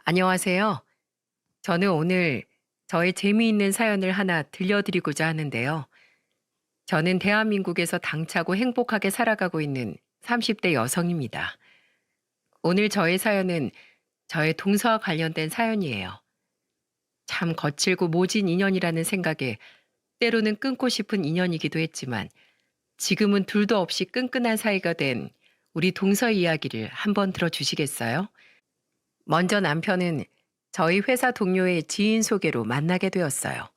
안녕하세요. 저는 오늘 저의 재미있는 사연을 하나 들려드리고자 하는데요. 저는 대한민국에서 당차고 행복하게 살아가고 있는 30대 여성입니다. 오늘 저의 사연은 저의 동서와 관련된 사연이에요. 참 거칠고 모진 인연이라는 생각에 때로는 끊고 싶은 인연이기도 했지만 지금은 둘도 없이 끈끈한 사이가 된 우리 동서 이야기를 한번 들어주시겠어요? 먼저 남편은 저희 회사 동료의 지인 소개로 만나게 되었어요.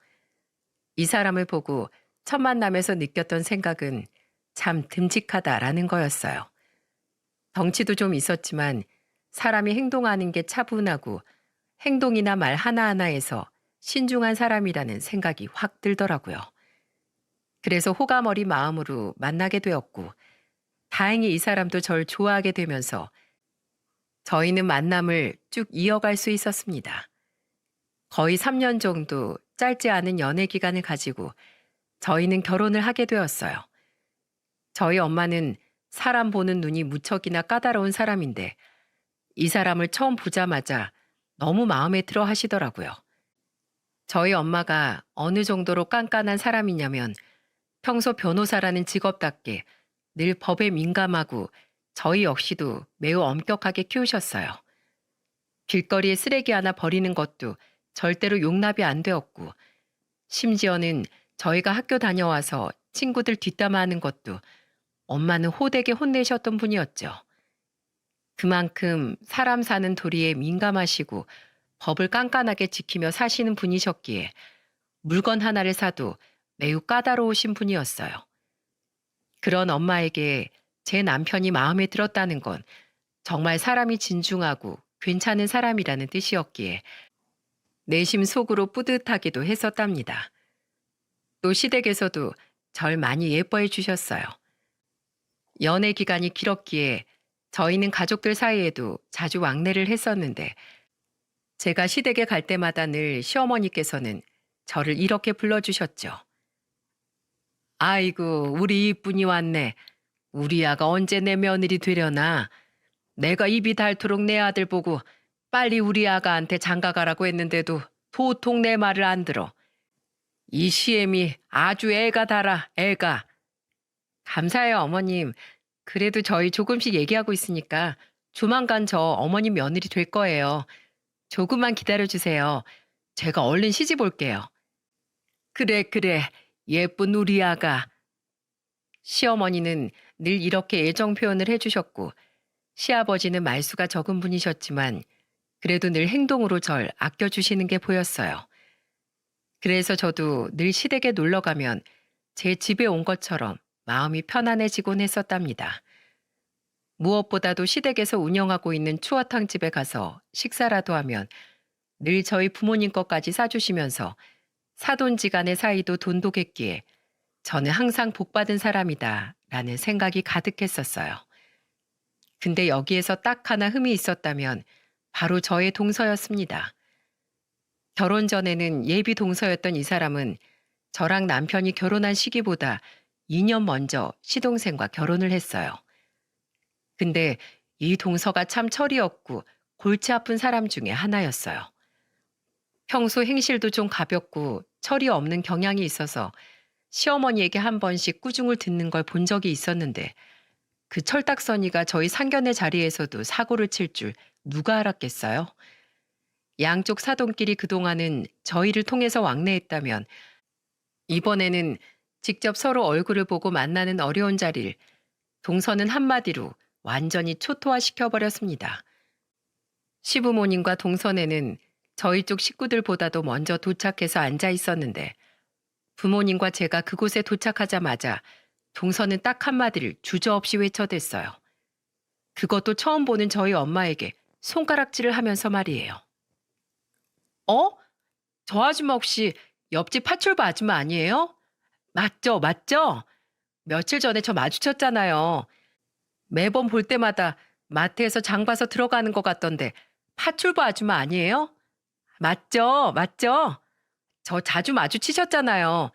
이 사람을 보고 첫 만남에서 느꼈던 생각은 참 듬직하다라는 거였어요. 덩치도 좀 있었지만 사람이 행동하는 게 차분하고 행동이나 말 하나하나에서 신중한 사람이라는 생각이 확 들더라고요. 그래서 호감어린 마음으로 만나게 되었고, 다행히 이 사람도 절 좋아하게 되면서 저희는 만남을 쭉 이어갈 수 있었습니다. 거의 3년 정도 짧지 않은 연애 기간을 가지고 저희는 결혼을 하게 되었어요. 저희 엄마는 사람 보는 눈이 무척이나 까다로운 사람인데 이 사람을 처음 보자마자 너무 마음에 들어 하시더라고요. 저희 엄마가 어느 정도로 깐깐한 사람이냐면 평소 변호사라는 직업답게 늘 법에 민감하고 저희 역시도 매우 엄격하게 키우셨어요. 길거리에 쓰레기 하나 버리는 것도 절대로 용납이 안 되었고, 심지어는 저희가 학교 다녀와서 친구들 뒷담화하는 것도 엄마는 호되게 혼내셨던 분이었죠. 그만큼 사람 사는 도리에 민감하시고 법을 깐깐하게 지키며 사시는 분이셨기에 물건 하나를 사도 매우 까다로우신 분이었어요. 그런 엄마에게 제 남편이 마음에 들었다는 건 정말 사람이 진중하고 괜찮은 사람이라는 뜻이었기에 내심 속으로 뿌듯하기도 했었답니다. 또 시댁에서도 절 많이 예뻐해 주셨어요. 연애 기간이 길었기에 저희는 가족들 사이에도 자주 왕래를 했었는데 제가 시댁에 갈 때마다 늘 시어머니께서는 저를 이렇게 불러주셨죠. 아이고, 우리 이쁜이 왔네. 우리 아가 언제 내 며느리 되려나. 내가 입이 닳도록 내 아들 보고 빨리 우리 아가한테 장가가라고 했는데도 도통 내 말을 안 들어. 이 시엠이 아주 애가 달아, 애가. 감사해요, 어머님. 그래도 저희 조금씩 얘기하고 있으니까 조만간 저 어머님 며느리 될 거예요. 조금만 기다려주세요. 제가 얼른 시집 올게요. 그래, 그래. 예쁜 우리 아가. 시어머니는 늘 이렇게 애정 표현을 해주셨고, 시아버지는 말수가 적은 분이셨지만, 그래도 늘 행동으로 절 아껴주시는 게 보였어요. 그래서 저도 늘 시댁에 놀러 가면 제 집에 온 것처럼 마음이 편안해지곤 했었답니다. 무엇보다도 시댁에서 운영하고 있는 추어탕 집에 가서 식사라도 하면 늘 저희 부모님 것까지 사주시면서 사돈지간의 사이도 돈독했기에 저는 항상 복받은 사람이다 라는 생각이 가득했었어요. 근데 여기에서 딱 하나 흠이 있었다면 바로 저의 동서였습니다. 결혼 전에는 예비 동서였던 이 사람은 저랑 남편이 결혼한 시기보다 2년 먼저 시동생과 결혼을 했어요. 근데 이 동서가 참 철이 없고 골치 아픈 사람 중에 하나였어요. 평소 행실도 좀 가볍고 철이 없는 경향이 있어서 시어머니에게 한 번씩 꾸중을 듣는 걸 본 적이 있었는데 그 철딱서니가 저희 상견례 자리에서도 사고를 칠 줄 누가 알았겠어요? 양쪽 사돈끼리 그동안은 저희를 통해서 왕래했다면 이번에는 직접 서로 얼굴을 보고 만나는 어려운 자리를 동서는 한마디로 완전히 초토화시켜버렸습니다. 시부모님과 동서네는 저희 쪽 식구들보다도 먼저 도착해서 앉아 있었는데 부모님과 제가 그곳에 도착하자마자 동서는 딱 한마디를 주저없이 외쳐댔어요. 그것도 처음 보는 저희 엄마에게 손가락질을 하면서 말이에요. 어? 저 아줌마 혹시 옆집 파출부 아줌마 아니에요? 맞죠, 맞죠? 며칠 전에 저 마주쳤잖아요. 매번 볼 때마다 마트에서 장 봐서 들어가는 것 같던데 파출부 아줌마 아니에요? 맞죠, 맞죠? 저 자주 마주치셨잖아요.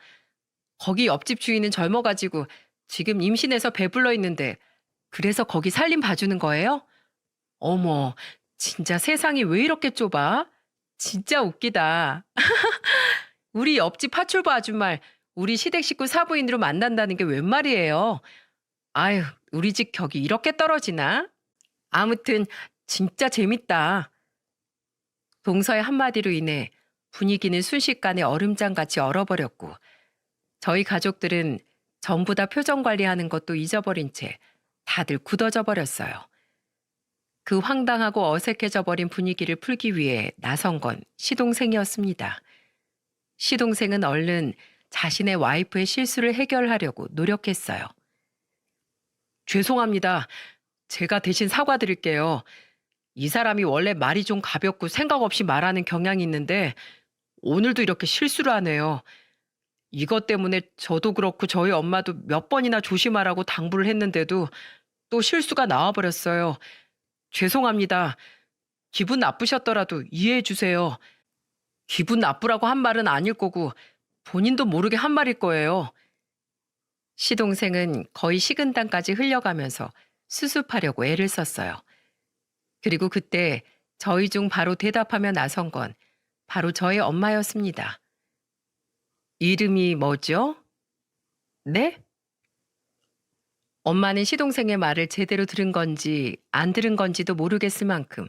거기 옆집 주인은 젊어가지고 지금 임신해서 배불러 있는데 그래서 거기 살림 봐주는 거예요? 어머, 진짜 세상이 왜 이렇게 좁아? 진짜 웃기다. 우리 옆집 파출부 아줌마를 우리 시댁 식구 사부인으로 만난다는 게 웬 말이에요? 아유, 우리 집 격이 이렇게 떨어지나? 아무튼 진짜 재밌다. 동서의 한마디로 인해 분위기는 순식간에 얼음장같이 얼어버렸고 저희 가족들은 전부 다 표정 관리하는 것도 잊어버린 채 다들 굳어져 버렸어요. 그 황당하고 어색해져 버린 분위기를 풀기 위해 나선 건 시동생이었습니다. 시동생은 얼른 자신의 와이프의 실수를 해결하려고 노력했어요. 죄송합니다. 제가 대신 사과드릴게요. 이 사람이 원래 말이 좀 가볍고 생각 없이 말하는 경향이 있는데 오늘도 이렇게 실수를 하네요. 이것 때문에 저도 그렇고 저희 엄마도 몇 번이나 조심하라고 당부를 했는데도 또 실수가 나와버렸어요. 죄송합니다. 기분 나쁘셨더라도 이해해 주세요. 기분 나쁘라고 한 말은 아닐 거고 본인도 모르게 한 말일 거예요. 시동생은 거의 식은땀까지 흘려가면서 수습하려고 애를 썼어요. 그리고 그때 저희 중 바로 대답하며 나선 건 바로 저의 엄마였습니다. 이름이 뭐죠? 네? 엄마는 시동생의 말을 제대로 들은 건지 안 들은 건지도 모르겠을 만큼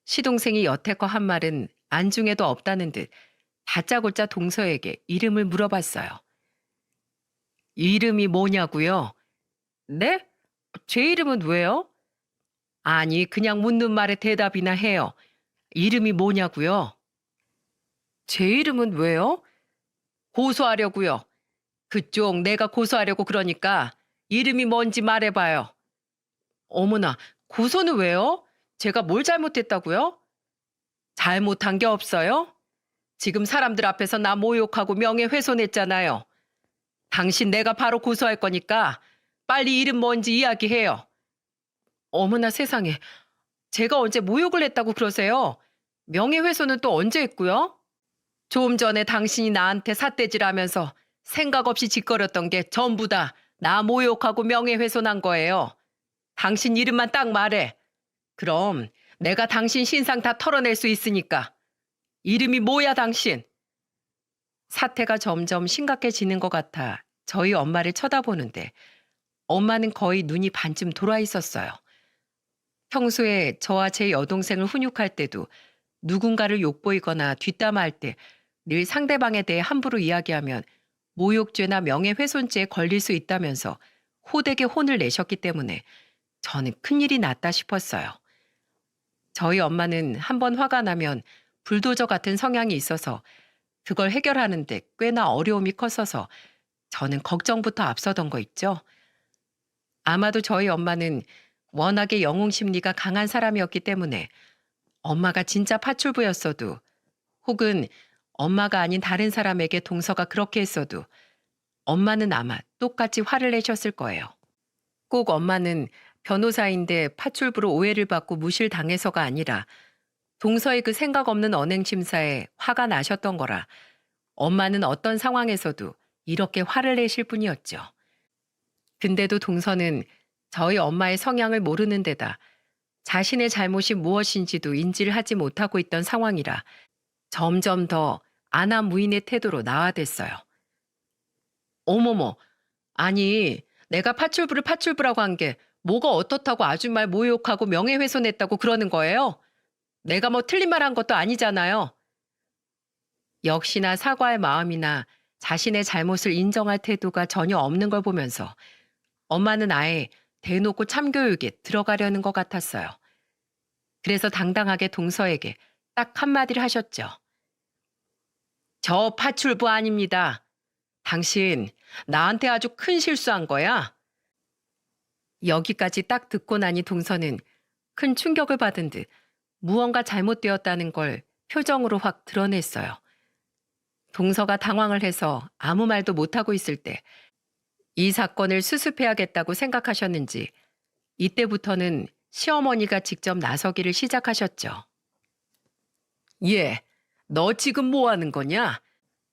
시동생이 여태껏 한 말은 안중에도 없다는 듯 다짜고짜 동서에게 이름을 물어봤어요. 이름이 뭐냐고요? 네? 제 이름은 왜요? 아니, 그냥 묻는 말에 대답이나 해요. 이름이 뭐냐고요? 제 이름은 왜요? 고소하려고요. 그쪽 내가 고소하려고 그러니까 이름이 뭔지 말해봐요. 어머나, 고소는 왜요? 제가 뭘 잘못했다고요? 잘못한 게 없어요? 지금 사람들 앞에서 나 모욕하고 명예훼손했잖아요. 당신 내가 바로 고소할 거니까 빨리 이름 뭔지 이야기해요. 어머나 세상에, 제가 언제 모욕을 했다고 그러세요? 명예훼손은 또 언제 했고요? 좀 전에 당신이 나한테 삿대질하면서 생각 없이 짓거렸던 게 전부 다 나 모욕하고 명예훼손한 거예요. 당신 이름만 딱 말해. 그럼 내가 당신 신상 다 털어낼 수 있으니까. 이름이 뭐야 당신? 사태가 점점 심각해지는 것 같아 저희 엄마를 쳐다보는데 엄마는 거의 눈이 반쯤 돌아 있었어요. 평소에 저와 제 여동생을 훈육할 때도 누군가를 욕보이거나 뒷담화할 때 늘 상대방에 대해 함부로 이야기하면 모욕죄나 명예훼손죄에 걸릴 수 있다면서 호되게 혼을 내셨기 때문에 저는 큰일이 났다 싶었어요. 저희 엄마는 한번 화가 나면 불도저 같은 성향이 있어서 그걸 해결하는데 꽤나 어려움이 컸어서 저는 걱정부터 앞서던 거 있죠. 아마도 저희 엄마는 워낙에 영웅 심리가 강한 사람이었기 때문에 엄마가 진짜 파출부였어도 혹은 엄마가 아닌 다른 사람에게 동서가 그렇게 했어도 엄마는 아마 똑같이 화를 내셨을 거예요. 꼭 엄마는 변호사인데 파출부로 오해를 받고 무실당해서가 아니라 동서의 그 생각 없는 언행 심사에 화가 나셨던 거라 엄마는 어떤 상황에서도 이렇게 화를 내실 뿐이었죠. 근데도 동서는 저희 엄마의 성향을 모르는 데다 자신의 잘못이 무엇인지도 인지를 하지 못하고 있던 상황이라 점점 더 안하무인의 태도로 나아댔어요. 어머머, 아니 내가 파출부를 파출부라고 한 게 뭐가 어떻다고 아줌마를 모욕하고 명예훼손했다고 그러는 거예요? 내가 뭐 틀린 말 한 것도 아니잖아요. 역시나 사과할 마음이나 자신의 잘못을 인정할 태도가 전혀 없는 걸 보면서 엄마는 아예 대놓고 참교육에 들어가려는 것 같았어요. 그래서 당당하게 동서에게 딱 한마디를 하셨죠. 저 파출부 아닙니다. 당신 나한테 아주 큰 실수한 거야. 여기까지 딱 듣고 나니 동서는 큰 충격을 받은 듯 무언가 잘못되었다는 걸 표정으로 확 드러냈어요. 동서가 당황을 해서 아무 말도 못하고 있을 때 이 사건을 수습해야겠다고 생각하셨는지 이때부터는 시어머니가 직접 나서기를 시작하셨죠. 얘, 너 지금 뭐 하는 거냐?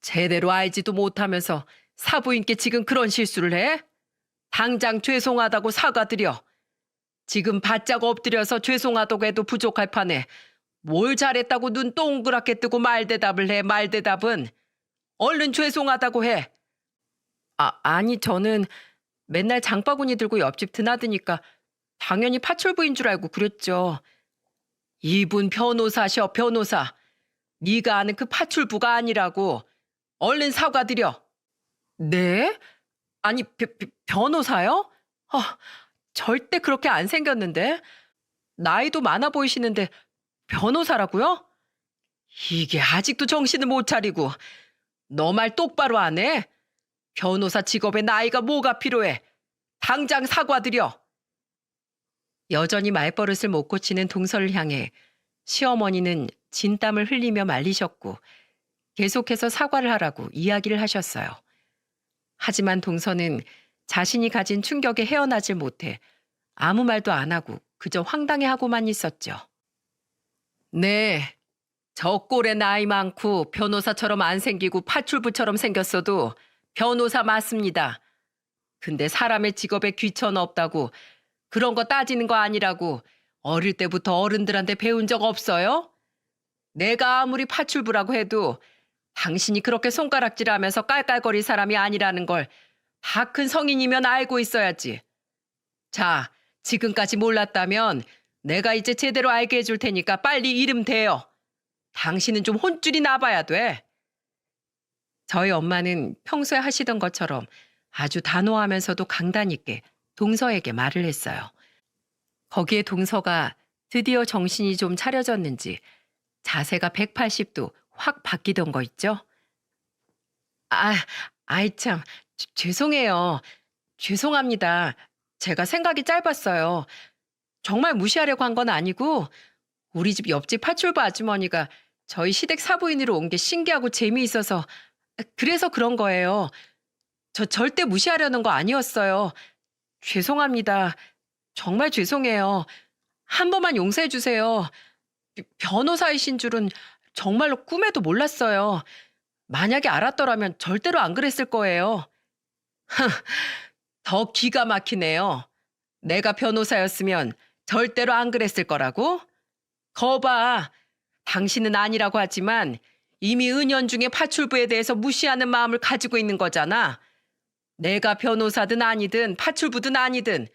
제대로 알지도 못하면서 사부인께 지금 그런 실수를 해? 당장 죄송하다고 사과드려. 지금 바짝 엎드려서 죄송하다고 해도 부족할 판에 뭘 잘했다고 눈 동그랗게 뜨고 말대답을 해. 말대답은 얼른 죄송하다고 해. 아니 저는 맨날 장바구니 들고 옆집 드나드니까 당연히 파출부인 줄 알고 그랬죠. 이분 변호사셔, 변호사. 네가 아는 그 파출부가 아니라고. 얼른 사과드려. 네? 아니 변호사요? 절대 그렇게 안 생겼는데. 나이도 많아 보이시는데 변호사라고요? 이게 아직도 정신을 못 차리고. 너 말 똑바로 안 해? 변호사 직업에 나이가 뭐가 필요해? 당장 사과드려. 여전히 말버릇을 못 고치는 동서를 향해 시어머니는 진땀을 흘리며 말리셨고 계속해서 사과를 하라고 이야기를 하셨어요. 하지만 동서는 자신이 가진 충격에 헤어나질 못해 아무 말도 안 하고 그저 황당해하고만 있었죠. 네, 저 꼴에 나이 많고 변호사처럼 안 생기고 파출부처럼 생겼어도 변호사 맞습니다. 근데 사람의 직업에 귀천 없다고 그런 거 따지는 거 아니라고 어릴 때부터 어른들한테 배운 적 없어요? 내가 아무리 파출부라고 해도 당신이 그렇게 손가락질하면서 깔깔거릴 사람이 아니라는 걸 다 큰 성인이면 알고 있어야지. 자, 지금까지 몰랐다면 내가 이제 제대로 알게 해줄 테니까 빨리 이름 대요. 당신은 좀 혼줄이 나봐야 돼. 저희 엄마는 평소에 하시던 것처럼 아주 단호하면서도 강단 있게 동서에게 말을 했어요. 거기에 동서가 드디어 정신이 좀 차려졌는지 자세가 180도 확 바뀌던 거 있죠? 아이 참, 죄송해요. 죄송합니다. 제가 생각이 짧았어요. 정말 무시하려고 한 건 아니고 우리 집 옆집 파출부 아주머니가 저희 시댁 사부인으로 온 게 신기하고 재미있어서 그래서 그런 거예요. 저 절대 무시하려는 거 아니었어요. 죄송합니다. 정말 죄송해요. 한 번만 용서해 주세요. 변호사이신 줄은 정말로 꿈에도 몰랐어요. 만약에 알았더라면 절대로 안 그랬을 거예요. 더 기가 막히네요. 내가 변호사였으면 절대로 안 그랬을 거라고? 거봐. 당신은 아니라고 하지만 이미 은연중에 파출부에 대해서 무시하는 마음을 가지고 있는 거잖아. 내가 변호사든 아니든 파출부든 아니든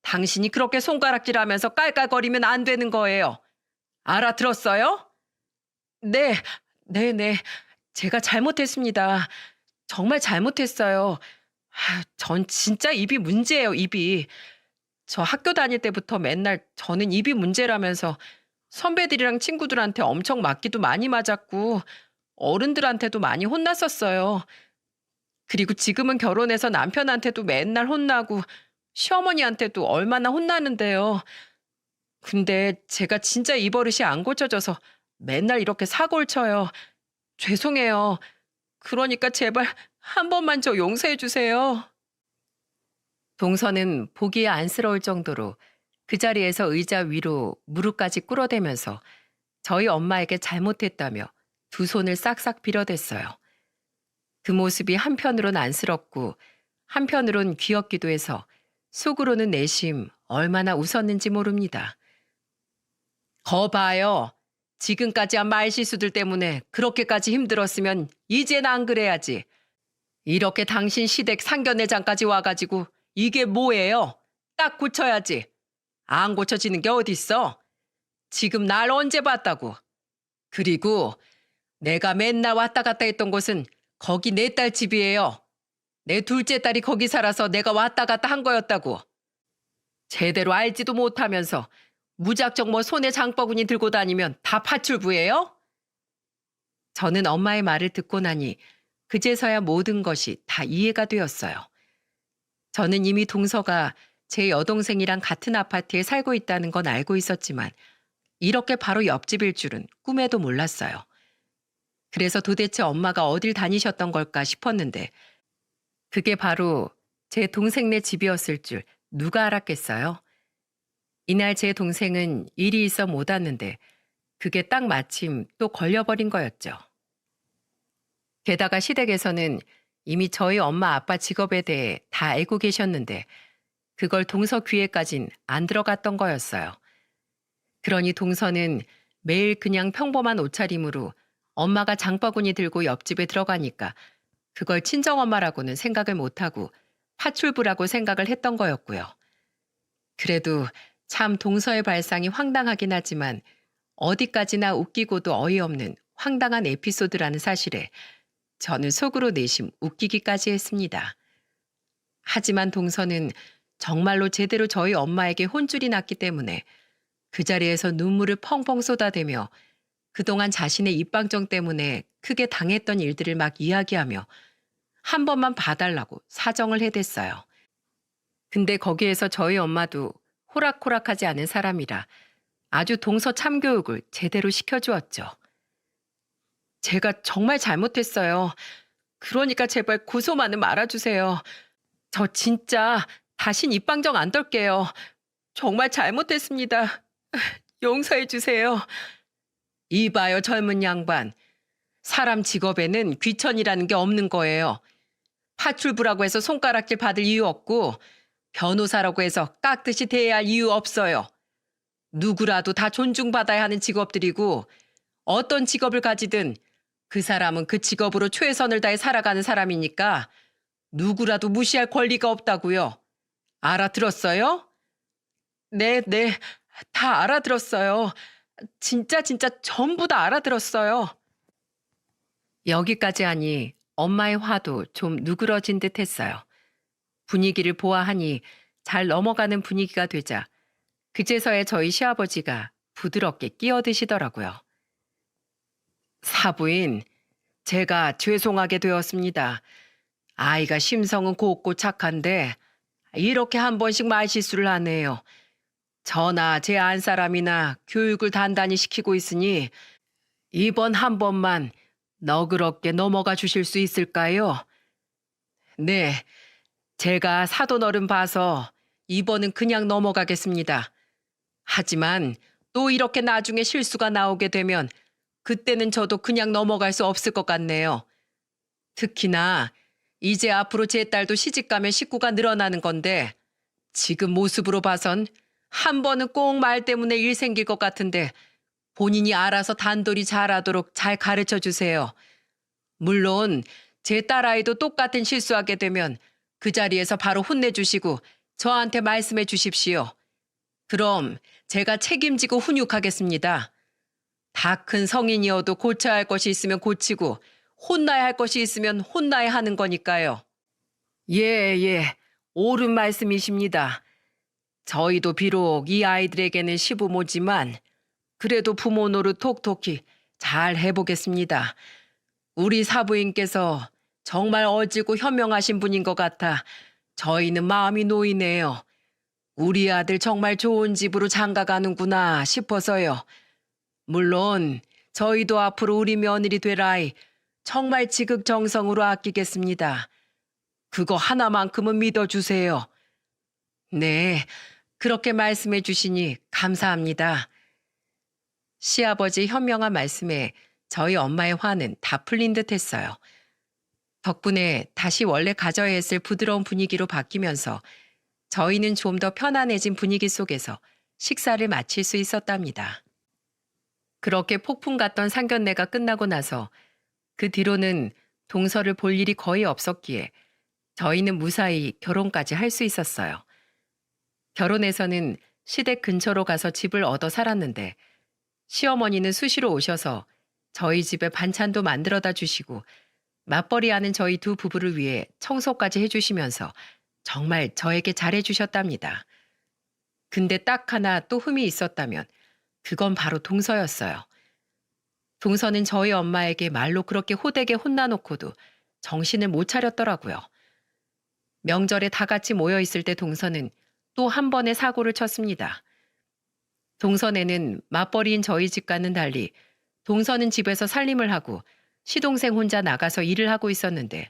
당신이 그렇게 손가락질하면서 깔깔거리면 안 되는 거예요. 알아들었어요? 네, 네. 제가 잘못했습니다. 정말 잘못했어요. 전 진짜 입이 문제예요, 입이. 저 학교 다닐 때부터 맨날 저는 입이 문제라면서 선배들이랑 친구들한테 엄청 맞기도 많이 맞았고 어른들한테도 많이 혼났었어요. 그리고 지금은 결혼해서 남편한테도 맨날 혼나고 시어머니한테도 얼마나 혼나는데요. 근데 제가 진짜 이 버릇이 안 고쳐져서 맨날 이렇게 사고를 쳐요. 죄송해요. 그러니까 제발 한 번만 저 용서해 주세요. 동서는 보기에 안쓰러울 정도로 그 자리에서 의자 위로 무릎까지 꿇어대면서 저희 엄마에게 잘못했다며 두 손을 싹싹 빌어댔어요. 그 모습이 한편으론 안쓰럽고 한편으론 귀엽기도 해서 속으로는 내심 얼마나 웃었는지 모릅니다. 거봐요. 지금까지 한 말실수들 때문에 그렇게까지 힘들었으면 이젠 안 그래야지. 이렇게 당신 시댁 상견례장까지 와가지고 이게 뭐예요? 딱 고쳐야지. 안 고쳐지는 게 어딨어? 지금 날 언제 봤다고. 그리고 내가 맨날 왔다 갔다 했던 곳은 거기 내 딸 집이에요. 내 둘째 딸이 거기 살아서 내가 왔다 갔다 한 거였다고. 제대로 알지도 못하면서 무작정 뭐 손에 장바구니 들고 다니면 다 파출부예요? 저는 엄마의 말을 듣고 나니 그제서야 모든 것이 다 이해가 되었어요. 저는 이미 동서가 제 여동생이랑 같은 아파트에 살고 있다는 건 알고 있었지만 이렇게 바로 옆집일 줄은 꿈에도 몰랐어요. 그래서 도대체 엄마가 어딜 다니셨던 걸까 싶었는데 그게 바로 제 동생네 집이었을 줄 누가 알았겠어요? 이날 제 동생은 일이 있어 못 왔는데 그게 딱 마침 또 걸려버린 거였죠. 게다가 시댁에서는 이미 저희 엄마 아빠 직업에 대해 다 알고 계셨는데 그걸 동서 귀에까진 안 들어갔던 거였어요. 그러니 동서는 매일 그냥 평범한 옷차림으로 엄마가 장바구니 들고 옆집에 들어가니까 그걸 친정엄마라고는 생각을 못하고 파출부라고 생각을 했던 거였고요. 그래도 참 동서의 발상이 황당하긴 하지만 어디까지나 웃기고도 어이없는 황당한 에피소드라는 사실에 저는 속으로 내심 웃기기까지 했습니다. 하지만 동서는 정말로 제대로 저희 엄마에게 혼쭐이 났기 때문에 그 자리에서 눈물을 펑펑 쏟아대며 그동안 자신의 입방정 때문에 크게 당했던 일들을 막 이야기하며 한 번만 봐달라고 사정을 해댔어요. 근데 거기에서 저희 엄마도 호락호락하지 않은 사람이라 아주 동서 참교육을 제대로 시켜주었죠. 제가 정말 잘못했어요. 그러니까 제발 고소만은 말아주세요. 저 진짜 다신 입방정 안 떨게요. 정말 잘못했습니다. 용서해 주세요. 이봐요, 젊은 양반. 사람 직업에는 귀천이라는 게 없는 거예요. 파출부라고 해서 손가락질 받을 이유 없고 변호사라고 해서 깍듯이 대해야 할 이유 없어요. 누구라도 다 존중받아야 하는 직업들이고 어떤 직업을 가지든 그 사람은 그 직업으로 최선을 다해 살아가는 사람이니까 누구라도 무시할 권리가 없다고요. 알아들었어요? 네, 네. 다 알아들었어요. 진짜 전부 다 알아들었어요. 여기까지 하니 엄마의 화도 좀 누그러진 듯 했어요. 분위기를 보아하니 잘 넘어가는 분위기가 되자 그제서야 저희 시아버지가 부드럽게 끼어드시더라고요. 사부인, 제가 죄송하게 되었습니다. 아이가 심성은 곱고 착한데 이렇게 한 번씩 말실수를 하네요. 저나 제 안사람이나 교육을 단단히 시키고 있으니 이번 한 번만 너그럽게 넘어가 주실 수 있을까요? 네, 제가 사돈어른 봐서 이번은 그냥 넘어가겠습니다. 하지만 또 이렇게 나중에 실수가 나오게 되면 그때는 저도 그냥 넘어갈 수 없을 것 같네요. 특히나 이제 앞으로 제 딸도 시집가면 식구가 늘어나는 건데 지금 모습으로 봐선 한 번은 꼭 말 때문에 일 생길 것 같은데 본인이 알아서 단돌이 잘하도록 잘 가르쳐 주세요. 물론 제 딸아이도 똑같은 실수하게 되면 그 자리에서 바로 혼내주시고 저한테 말씀해 주십시오. 그럼 제가 책임지고 훈육하겠습니다. 다 큰 성인이어도 고쳐야 할 것이 있으면 고치고 혼나야 할 것이 있으면 혼나야 하는 거니까요. 예. 옳은 말씀이십니다. 저희도 비록 이 아이들에게는 시부모지만 그래도 부모 노릇 톡톡히 잘 해보겠습니다. 우리 사부인께서 정말 어지고 현명하신 분인 것 같아 저희는 마음이 놓이네요. 우리 아들 정말 좋은 집으로 장가가는구나 싶어서요. 물론 저희도 앞으로 우리 며느리 될 아이 정말 지극정성으로 아끼겠습니다. 그거 하나만큼은 믿어주세요. 네, 그렇게 말씀해 주시니 감사합니다. 시아버지 현명한 말씀에 저희 엄마의 화는 다 풀린 듯 했어요. 덕분에 다시 원래 가져야 했을 부드러운 분위기로 바뀌면서 저희는 좀 더 편안해진 분위기 속에서 식사를 마칠 수 있었답니다. 그렇게 폭풍 같던 상견례가 끝나고 나서 그 뒤로는 동서를 볼 일이 거의 없었기에 저희는 무사히 결혼까지 할 수 있었어요. 결혼해서는 시댁 근처로 가서 집을 얻어 살았는데 시어머니는 수시로 오셔서 저희 집에 반찬도 만들어다 주시고 맞벌이하는 저희 두 부부를 위해 청소까지 해주시면서 정말 저에게 잘해주셨답니다. 근데 딱 하나 또 흠이 있었다면 그건 바로 동서였어요. 동서는 저희 엄마에게 말로 그렇게 호되게 혼나놓고도 정신을 못 차렸더라고요. 명절에 다 같이 모여 있을 때 동서는 또 한 번의 사고를 쳤습니다. 동서네는 맞벌이인 저희 집과는 달리 동서는 집에서 살림을 하고 시동생 혼자 나가서 일을 하고 있었는데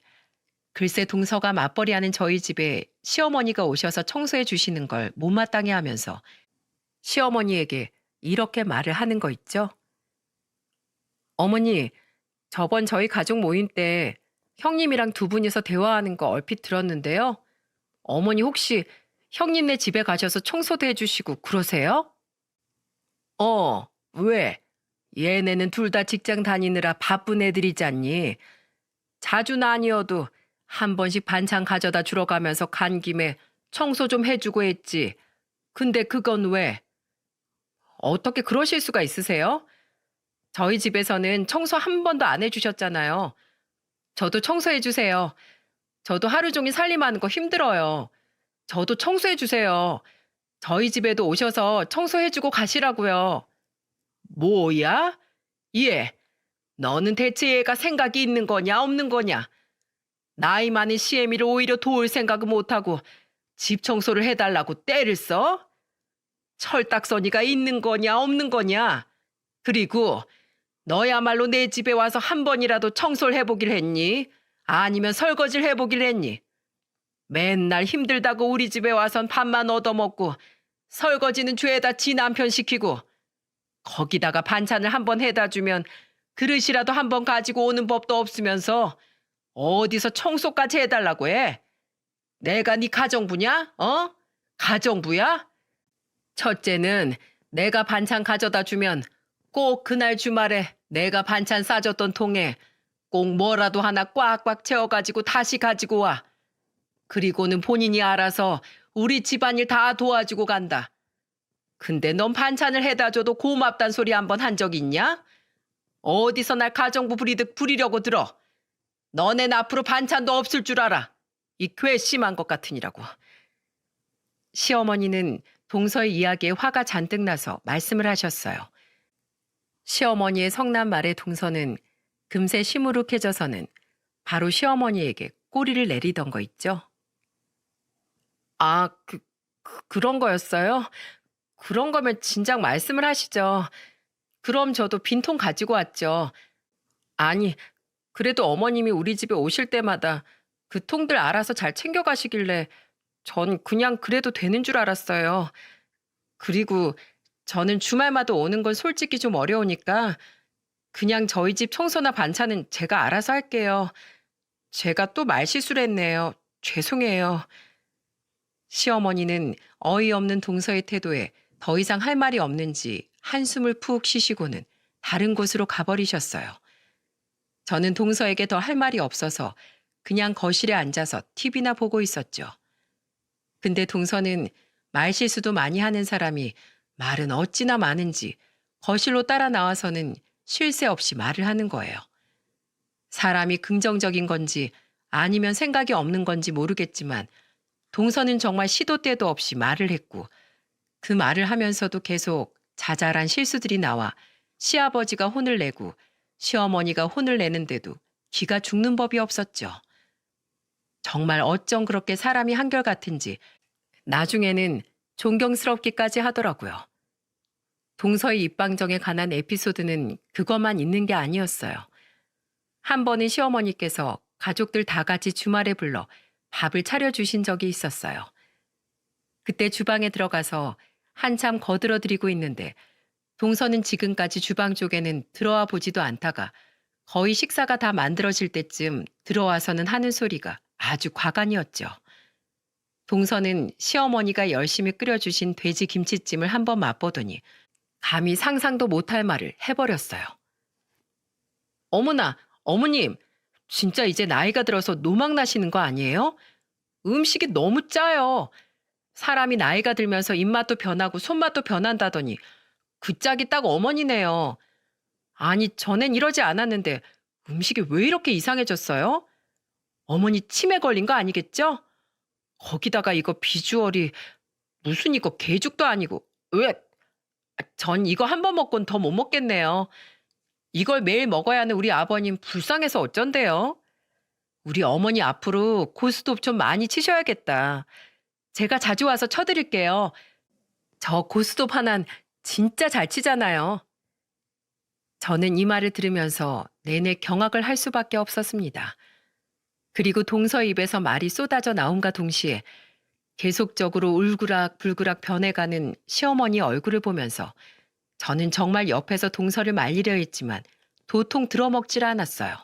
글쎄 동서가 맞벌이하는 저희 집에 시어머니가 오셔서 청소해 주시는 걸 못마땅해 하면서 시어머니에게 이렇게 말을 하는 거 있죠. 어머니, 저번 저희 가족 모임 때 형님이랑 두 분이서 대화하는 거 얼핏 들었는데요. 어머니 혹시 형님네 집에 가셔서 청소도 해주시고 그러세요? 왜? 얘네는 둘 다 직장 다니느라 바쁜 애들이잖니. 자주는 아니어도 한 번씩 반찬 가져다 주러 가면서 간 김에 청소 좀 해주고 했지. 근데 그건 왜? 어떻게 그러실 수가 있으세요? 저희 집에서는 청소 한 번도 안 해주셨잖아요. 저도 청소해주세요. 저도 하루 종일 살림하는 거 힘들어요. 저도 청소해주세요. 저희 집에도 오셔서 청소해주고 가시라고요. 뭐야? 얘, 너는 대체 얘가 생각이 있는 거냐 없는 거냐? 나이 많은 시애미를 오히려 도울 생각을 못하고 집 청소를 해달라고 떼를 써? 철딱서니가 있는 거냐 없는 거냐? 그리고 너야말로 내 집에 와서 한 번이라도 청소를 해보길 했니? 아니면 설거지를 해보길 했니? 맨날 힘들다고 우리 집에 와선 밥만 얻어먹고 설거지는 죄다 지 남편 시키고 거기다가 반찬을 한 번 해다 주면 그릇이라도 한 번 가지고 오는 법도 없으면서 어디서 청소까지 해달라고 해? 내가 네 가정부냐? 가정부야? 첫째는 내가 반찬 가져다 주면 꼭 그날 주말에 내가 반찬 싸줬던 통에 꼭 뭐라도 하나 꽉꽉 채워가지고 다시 가지고 와. 그리고는 본인이 알아서 우리 집안일 다 도와주고 간다. 근데 넌 반찬을 해다 줘도 고맙단 소리 한 번 한 적 있냐? 어디서 날 가정부 부리듯 부리려고 들어. 너넨 앞으로 반찬도 없을 줄 알아. 이 괘씸한 것 같으니라고. 시어머니는 동서의 이야기에 화가 잔뜩 나서 말씀을 하셨어요. 시어머니의 성난 말에 동서는 금세 시무룩해져서는 바로 시어머니에게 꼬리를 내리던 거 있죠. 아, 그런 거였어요? 그런 거면 진작 말씀을 하시죠. 그럼 저도 빈통 가지고 왔죠. 아니, 그래도 어머님이 우리 집에 오실 때마다 그 통들 알아서 잘 챙겨가시길래 전 그냥 그래도 되는 줄 알았어요. 그리고 저는 주말마다 오는 건 솔직히 좀 어려우니까 그냥 저희 집 청소나 반찬은 제가 알아서 할게요. 제가 또 말실수를 했네요. 죄송해요. 시어머니는 어이없는 동서의 태도에 더 이상 할 말이 없는지 한숨을 푹 쉬시고는 다른 곳으로 가버리셨어요. 저는 동서에게 더 할 말이 없어서 그냥 거실에 앉아서 TV나 보고 있었죠. 근데 동서는 말실수도 많이 하는 사람이 말은 어찌나 많은지 거실로 따라 나와서는 쉴 새 없이 말을 하는 거예요. 사람이 긍정적인 건지 아니면 생각이 없는 건지 모르겠지만 동서는 정말 시도 때도 없이 말을 했고 그 말을 하면서도 계속 자잘한 실수들이 나와 시아버지가 혼을 내고 시어머니가 혼을 내는데도 기가 죽는 법이 없었죠. 정말 어쩜 그렇게 사람이 한결같은지 나중에는 존경스럽기까지 하더라고요. 동서의 입방정에 관한 에피소드는 그것만 있는 게 아니었어요. 한 번은 시어머니께서 가족들 다 같이 주말에 불러 밥을 차려주신 적이 있었어요. 그때 주방에 들어가서 한참 거들어드리고 있는데 동서는 지금까지 주방 쪽에는 들어와 보지도 않다가 거의 식사가 다 만들어질 때쯤 들어와서는 하는 소리가 아주 과간이었죠. 동서는 시어머니가 열심히 끓여주신 돼지 김치찜을 한번 맛보더니 감히 상상도 못할 말을 해버렸어요. 어머나, 어머님, 진짜 이제 나이가 들어서 노망 나시는 거 아니에요? 음식이 너무 짜요. 사람이 나이가 들면서 입맛도 변하고 손맛도 변한다더니 그 짝이 딱 어머니네요. 아니, 전엔 이러지 않았는데 음식이 왜 이렇게 이상해졌어요? 어머니 치매 걸린 거 아니겠죠? 거기다가 이거 비주얼이 무슨 이거 개죽도 아니고 왜? 전 이거 한 번 먹고는 더 못 먹겠네요. 이걸 매일 먹어야 하는 우리 아버님 불쌍해서 어쩐대요? 우리 어머니 앞으로 고스톱 좀 많이 치셔야겠다. 제가 자주 와서 쳐드릴게요. 저 고스톱 하나는 진짜 잘 치잖아요. 저는 이 말을 들으면서 내내 경악을 할 수밖에 없었습니다. 그리고 동서 입에서 말이 쏟아져 나옴과 동시에 계속적으로 울그락불그락 변해가는 시어머니 얼굴을 보면서 저는 정말 옆에서 동서를 말리려 했지만 도통 들어먹질 않았어요.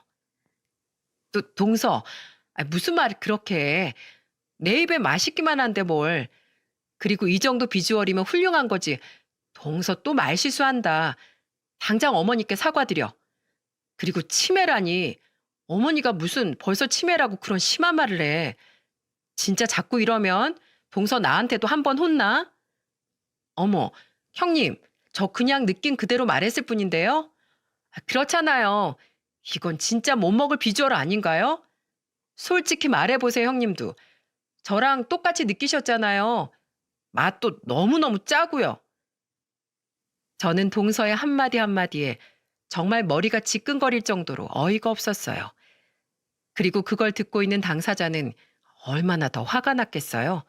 동서, 무슨 말을 그렇게 해. 내 입에 맛있기만 한데 뭘. 그리고 이 정도 비주얼이면 훌륭한 거지. 동서 또 말실수한다. 당장 어머니께 사과드려. 그리고 치매라니. 어머니가 무슨 벌써 치매라고 그런 심한 말을 해. 진짜 자꾸 이러면 동서 나한테도 한 번 혼나? 어머, 형님, 저 그냥 느낀 그대로 말했을 뿐인데요. 그렇잖아요. 이건 진짜 못 먹을 비주얼 아닌가요? 솔직히 말해보세요, 형님도. 저랑 똑같이 느끼셨잖아요. 맛도 너무너무 짜고요. 저는 동서의 한마디 한마디에 정말 머리가 지끈거릴 정도로 어이가 없었어요. 그리고 그걸 듣고 있는 당사자는 얼마나 더 화가 났겠어요.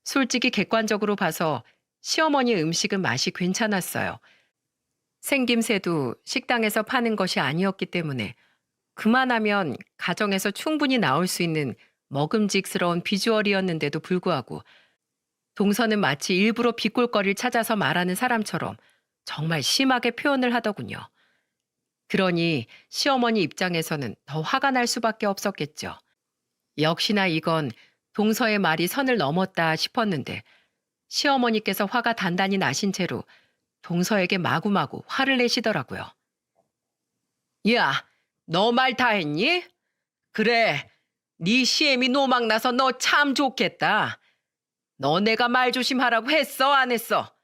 솔직히 객관적으로 봐서 시어머니의 음식은 맛이 괜찮았어요. 생김새도 식당에서 파는 것이 아니었기 때문에 그만하면 가정에서 충분히 나올 수 있는 먹음직스러운 비주얼이었는데도 불구하고 동서는 마치 일부러 비꼴거리를 찾아서 말하는 사람처럼 정말 심하게 표현을 하더군요. 그러니 시어머니 입장에서는 더 화가 날 수밖에 없었겠죠. 역시나 이건 동서의 말이 선을 넘었다 싶었는데 시어머니께서 화가 단단히 나신 채로 동서에게 마구마구 화를 내시더라고요. 야, 너 말 다 했니? 그래, 네 시애미 노망 나서 너 참 좋겠다. 너 내가 말 조심하라고 했어, 안 했어?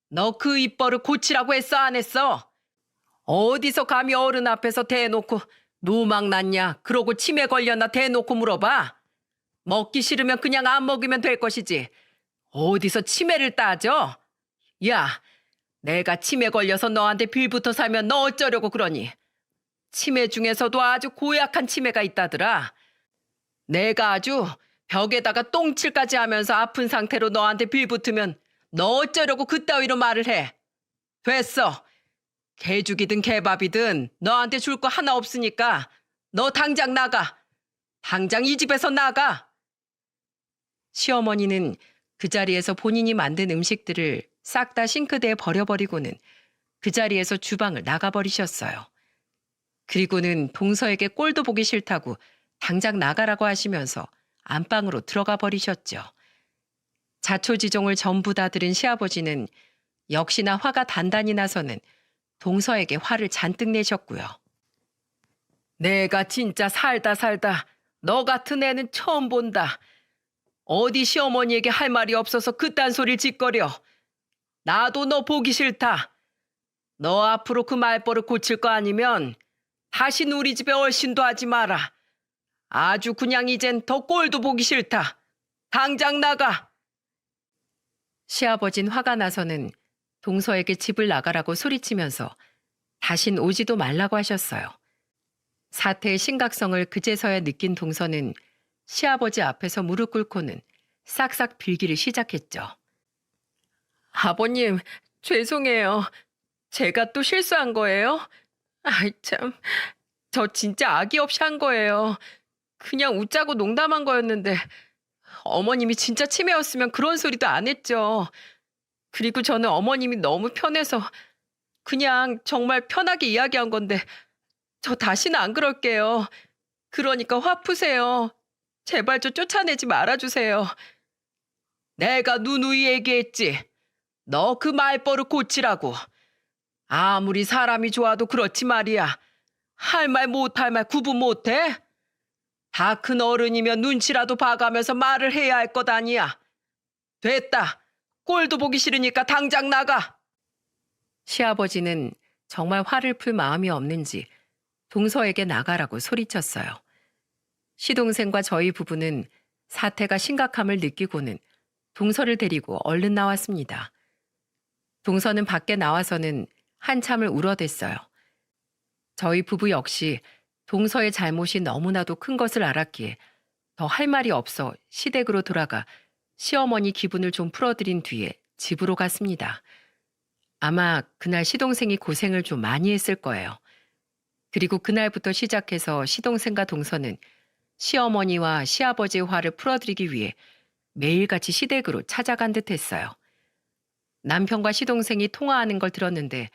너 그 입버릇 고치라고 했어, 안 했어? 어디서 감히 어른 앞에서 대놓고 노망 났냐, 그러고 치매 걸렸나 대놓고 물어봐. 먹기 싫으면 그냥 안 먹으면 될 것이지. 어디서 치매를 따져? 야, 내가 치매 걸려서 너한테 빌부터 살면 너 어쩌려고 그러니? 치매 중에서도 아주 고약한 치매가 있다더라. 내가 아주 벽에다가 똥칠까지 하면서 아픈 상태로 너한테 빌붙으면 너 어쩌려고 그따위로 말을 해. 됐어. 개죽이든 개밥이든 너한테 줄 거 하나 없으니까 너 당장 나가. 당장 이 집에서 나가. 시어머니는 그 자리에서 본인이 만든 음식들을 싹 다 싱크대에 버려버리고는 그 자리에서 주방을 나가버리셨어요. 그리고는 동서에게 꼴도 보기 싫다고 당장 나가라고 하시면서 안방으로 들어가 버리셨죠. 자초지종을 전부 다 들은 시아버지는 역시나 화가 단단히 나서는 동서에게 화를 잔뜩 내셨고요. 내가 진짜 살다 너 같은 애는 처음 본다. 어디 시어머니에게 할 말이 없어서 그딴 소리를 짓거려. 나도 너 보기 싫다. 너 앞으로 그 말버릇 고칠 거 아니면 다시 우리 집에 얼씬도 하지 마라. 아주 그냥 이젠 더 꼴도 보기 싫다. 당장 나가. 시아버진 화가 나서는 동서에게 집을 나가라고 소리치면서 다신 오지도 말라고 하셨어요. 사태의 심각성을 그제서야 느낀 동서는 시아버지 앞에서 무릎 꿇고는 싹싹 빌기를 시작했죠. 아버님, 죄송해요. 제가 또 실수한 거예요? 아이 참, 저 진짜 악의 없이 한 거예요. 그냥 웃자고 농담한 거였는데 어머님이 진짜 치매였으면 그런 소리도 안 했죠. 그리고 저는 어머님이 너무 편해서 그냥 정말 편하게 이야기한 건데 저 다시는 안 그럴게요. 그러니까 화 푸세요. 제발 좀 쫓아내지 말아주세요. 내가 누누이 얘기했지. 너 그 말버릇 고치라고. 아무리 사람이 좋아도 그렇지 말이야. 할 말 못할 말 구분 못해? 다 큰 어른이면 눈치라도 봐가면서 말을 해야 할 것 아니야. 됐다. 꼴도 보기 싫으니까 당장 나가. 시아버지는 정말 화를 풀 마음이 없는지 동서에게 나가라고 소리쳤어요. 시동생과 저희 부부는 사태가 심각함을 느끼고는 동서를 데리고 얼른 나왔습니다. 동서는 밖에 나와서는 한참을 울어댔어요. 저희 부부 역시 동서의 잘못이 너무나도 큰 것을 알았기에 더 할 말이 없어 시댁으로 돌아가 시어머니 기분을 좀 풀어드린 뒤에 집으로 갔습니다. 아마 그날 시동생이 고생을 좀 많이 했을 거예요. 그리고 그날부터 시작해서 시동생과 동서는 시어머니와 시아버지의 화를 풀어드리기 위해 매일같이 시댁으로 찾아간 듯 했어요. 남편과 시동생이 통화하는 걸 들었는데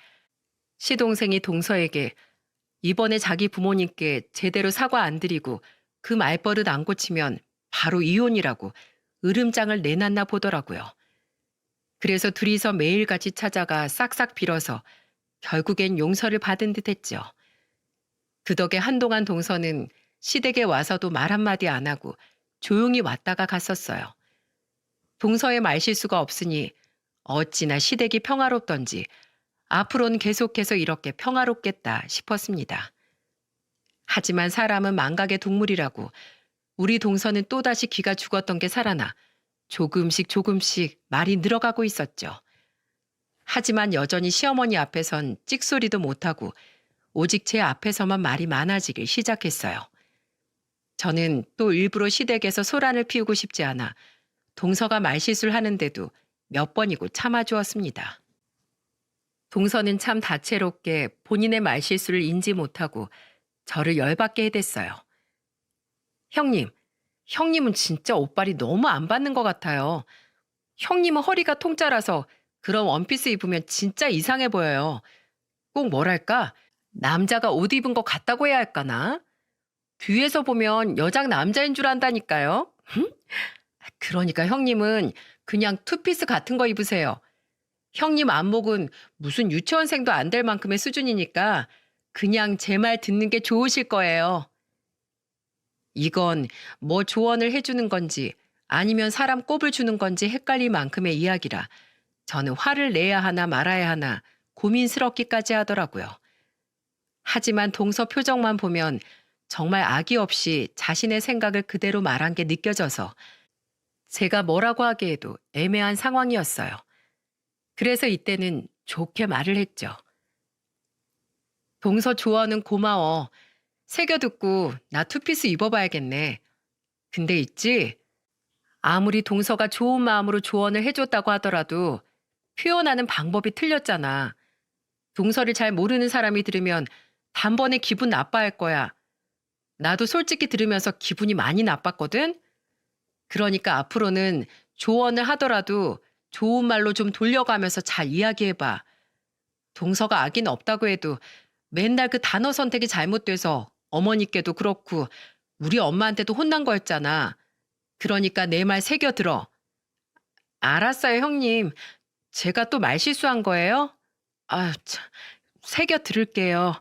시동생이 동서에게 이번에 자기 부모님께 제대로 사과 안 드리고 그 말버릇 안 고치면 바로 이혼이라고 으름장을 내놨나 보더라고요. 그래서 둘이서 매일같이 찾아가 싹싹 빌어서 결국엔 용서를 받은 듯 했죠. 그 덕에 한동안 동서는 시댁에 와서도 말 한마디 안 하고 조용히 왔다가 갔었어요. 동서의 말실수가 없으니 어찌나 시댁이 평화롭던지 앞으로는 계속해서 이렇게 평화롭겠다 싶었습니다. 하지만 사람은 망각의 동물이라고 우리 동서는 또다시 기가 죽었던 게 살아나 조금씩 조금씩 말이 늘어가고 있었죠. 하지만 여전히 시어머니 앞에선 찍소리도 못하고 오직 제 앞에서만 말이 많아지길 시작했어요. 저는 또 일부러 시댁에서 소란을 피우고 싶지 않아 동서가 말실수를 하는데도 몇 번이고 참아주었습니다. 동서는 참 다채롭게 본인의 말실수를 인지 못하고 저를 열받게 해댔어요. 형님은 진짜 옷빨이 너무 안 받는 것 같아요. 형님은 허리가 통짜라서 그런 원피스 입으면 진짜 이상해 보여요. 꼭 뭐랄까, 남자가 옷 입은 것 같다고 해야 할까나? 뒤에서 보면 여장 남자인 줄 안다니까요. 그러니까 형님은 그냥 투피스 같은 거 입으세요. 형님 안목은 무슨 유치원생도 안 될 만큼의 수준이니까 그냥 제 말 듣는 게 좋으실 거예요. 이건 뭐 조언을 해주는 건지 아니면 사람 꼽을 주는 건지 헷갈릴 만큼의 이야기라 저는 화를 내야 하나 말아야 하나 고민스럽기까지 하더라고요. 하지만 동서 표정만 보면 정말 악의 없이 자신의 생각을 그대로 말한 게 느껴져서 제가 뭐라고 하기에도 애매한 상황이었어요. 그래서 이때는 좋게 말을 했죠. 동서 조언은 고마워. 새겨 듣고 나 투피스 입어봐야겠네. 근데 있지? 아무리 동서가 좋은 마음으로 조언을 해줬다고 하더라도 표현하는 방법이 틀렸잖아. 동서를 잘 모르는 사람이 들으면 단번에 기분 나빠할 거야. 나도 솔직히 들으면서 기분이 많이 나빴거든? 그러니까 앞으로는 조언을 하더라도 좋은 말로 좀 돌려가면서 잘 이야기해봐. 동서가 악의는 없다고 해도 맨날 그 단어 선택이 잘못돼서 어머니께도 그렇고 우리 엄마한테도 혼난 거였잖아. 그러니까 내 말 새겨 들어. 알았어요, 형님. 제가 또 말실수한 거예요? 참, 새겨 들을게요.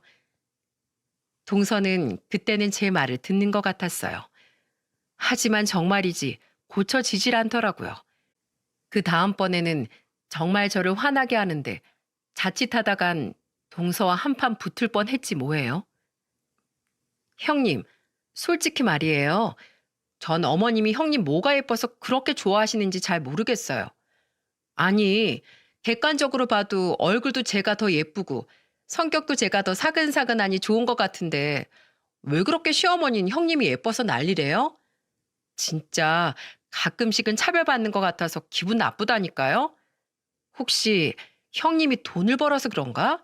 동서는 그때는 제 말을 듣는 것 같았어요. 하지만 정말이지 고쳐지질 않더라고요. 그 다음번에는 정말 저를 화나게 하는데 자칫하다간 동서와 한판 붙을 뻔했지 뭐예요. 형님, 솔직히 말이에요. 전 어머님이 형님 뭐가 예뻐서 그렇게 좋아하시는지 잘 모르겠어요. 아니, 객관적으로 봐도 얼굴도 제가 더 예쁘고 성격도 제가 더 사근사근하니 좋은 것 같은데 왜 그렇게 시어머니는 형님이 예뻐서 난리래요? 진짜 가끔씩은 차별받는 것 같아서 기분 나쁘다니까요? 혹시 형님이 돈을 벌어서 그런가?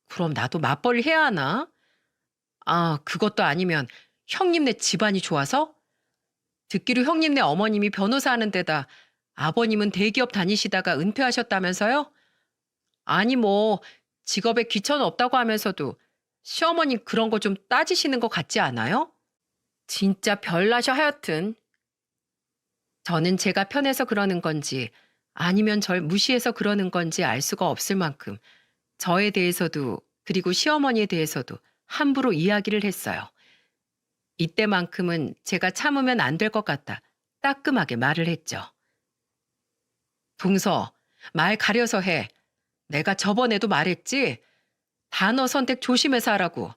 그럼 나도 맞벌이 해야 하나? 그것도 아니면 형님네 집안이 좋아서? 듣기로 형님네 어머님이 변호사 하는 데다 아버님은 대기업 다니시다가 은퇴하셨다면서요? 아니 뭐 직업에 귀천 없다고 하면서도 시어머니 그런 거 좀 따지시는 것 같지 않아요? 진짜 별나셔 하여튼. 저는 제가 편해서 그러는 건지 아니면 절 무시해서 그러는 건지 알 수가 없을 만큼 저에 대해서도 그리고 시어머니에 대해서도 함부로 이야기를 했어요. 이때만큼은 제가 참으면 안 될 것 같아 따끔하게 말을 했죠. 동서, 말 가려서 해. 내가 저번에도 말했지? 단어 선택 조심해서 하라고.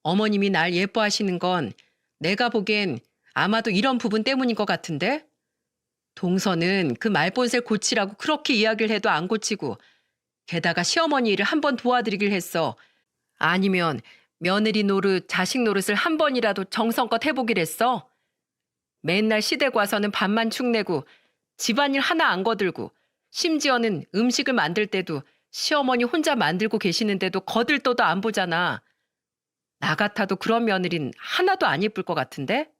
어머님이 날 예뻐하시는 건 내가 보기엔 아마도 이런 부분 때문인 것 같은데? 동서는 그 말본색 고치라고 그렇게 이야기를 해도 안 고치고 게다가 시어머니 일을 한 번 도와드리길 했어. 아니면 며느리 노릇, 자식 노릇을 한 번이라도 정성껏 해보길 했어. 맨날 시댁 와서는 밥만 축내고 집안일 하나 안 거들고 심지어는 음식을 만들 때도 시어머니 혼자 만들고 계시는데도 거들떠도 안 보잖아. 나 같아도 그런 며느린 하나도 안 예쁠 것 같은데?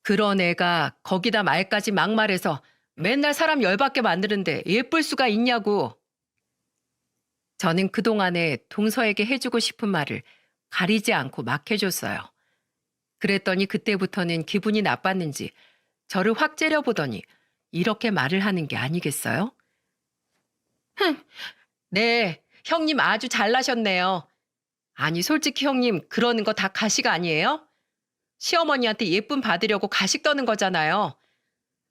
그런 애가 거기다 말까지 막말해서 맨날 사람 열받게 만드는데 예쁠 수가 있냐고. 저는 그동안에 동서에게 해주고 싶은 말을 가리지 않고 막 해줬어요. 그랬더니 그때부터는 기분이 나빴는지 저를 확 째려보더니 이렇게 말을 하는 게 아니겠어요? 네, 형님 아주 잘나셨네요. 아니, 솔직히 형님, 그러는 거 다 가식 아니에요? 시어머니한테 예쁨 받으려고 가식 떠는 거잖아요.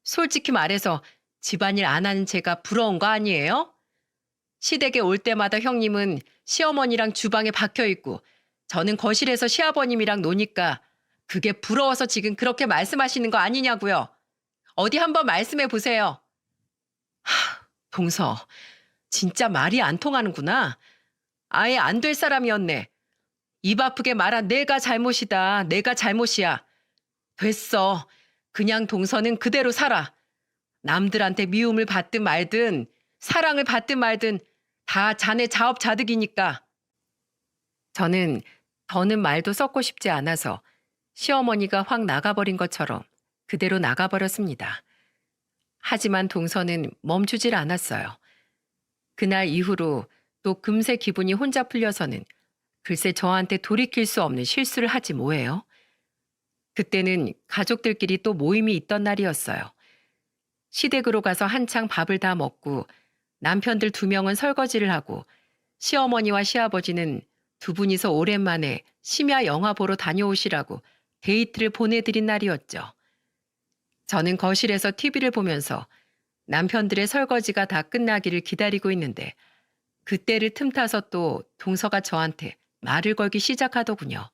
솔직히 말해서 집안일 안 하는 제가 부러운 거 아니에요? 시댁에 올 때마다 형님은 시어머니랑 주방에 박혀 있고 저는 거실에서 시아버님이랑 노니까 그게 부러워서 지금 그렇게 말씀하시는 거 아니냐고요. 어디 한번 말씀해 보세요. 동서, 진짜 말이 안 통하는구나. 아예 안 될 사람이었네. 입 아프게 말한 내가 잘못이다. 내가 잘못이야. 됐어. 그냥 동서는 그대로 살아. 남들한테 미움을 받든 말든 사랑을 받든 말든 다 자네 자업자득이니까. 저는 더는 말도 섞고 싶지 않아서 시어머니가 확 나가버린 것처럼 그대로 나가버렸습니다. 하지만 동서는 멈추질 않았어요. 그날 이후로 또 금세 기분이 혼자 풀려서는 글쎄 저한테 돌이킬 수 없는 실수를 하지 뭐예요. 그때는 가족들끼리 또 모임이 있던 날이었어요. 시댁으로 가서 한창 밥을 다 먹고 남편들 2명은 설거지를 하고 시어머니와 시아버지는 두 분이서 오랜만에 심야 영화 보러 다녀오시라고 데이트를 보내드린 날이었죠. 저는 거실에서 TV를 보면서 남편들의 설거지가 다 끝나기를 기다리고 있는데 그때를 틈타서 또 동서가 저한테 말을 걸기 시작하더군요.